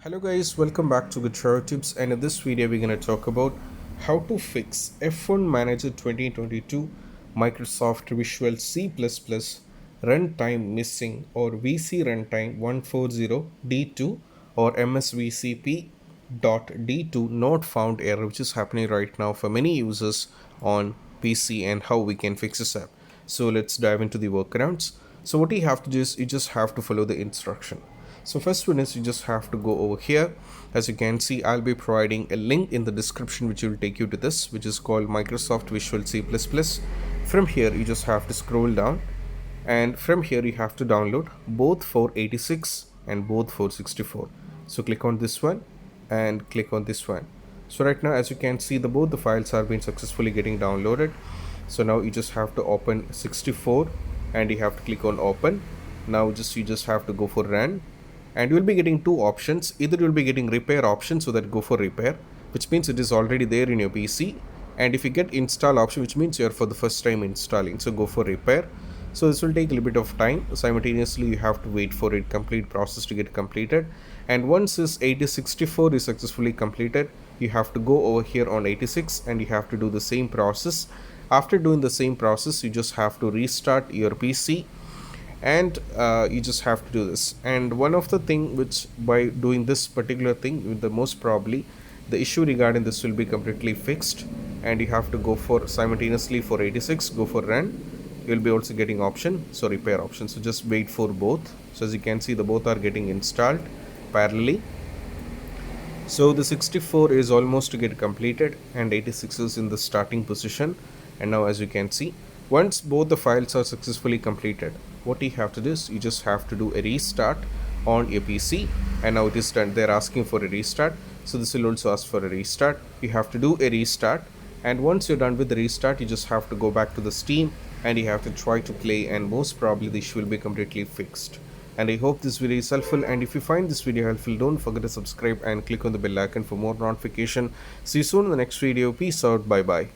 Hello guys, welcome back to Guitar Tips, and in this video we're going to talk about how to fix F1 Manager 2022 Microsoft Visual C++ runtime missing or VCRUNTIME140.dll or MSVCP.dll not found error, which is happening right now for many users on PC, and how we can fix this up. So let's dive into the workarounds. So what you have to do is you just have to follow the instruction. So first one is you just have to go over here. As you can see, I'll be providing a link in the description which will take you to this, which is called Microsoft Visual C++. From here you just have to scroll down, and from here you have to download both for 86 and both for 64. So click on this one and click on this one. So right now, as you can see, both the files are being successfully getting downloaded. So now you just have to open 64 and you have to click on open. Now you just have to go for run, and you will be getting two options. Either you will be getting repair option, so that go for repair, which means it is already there in your PC, and if you get install option, which means you are for the first time installing, so go for repair. So this will take a little bit of time. Simultaneously you have to wait for it complete process to get completed, and once this 8064 is successfully completed, you have to go over here on 86 and you have to do the same process. After doing the same process, you just have to restart your PC, and you just have to do this. And one of the thing which, by doing this particular thing, the most probably the issue regarding this will be completely fixed, and you have to go for simultaneously for 86, go for run. You will be also getting option, so repair option. So just wait for both. So as you can see, the both are getting installed parallelly. So the 64 is almost to get completed and 86 is in the starting position. And now as you can see, once both the files are successfully completed, what you have to do is you just have to do a restart on your PC, and now it is done. They're asking for a restart, so this will also ask for a restart. You have to do a restart, and once you're done with the restart, you just have to go back to the Steam and you have to try to play, and most probably the issue will be completely fixed. And I hope this video is helpful, and if you find this video helpful, don't forget to subscribe and click on the bell icon for more notification. See you soon in the next video. Peace out. Bye bye.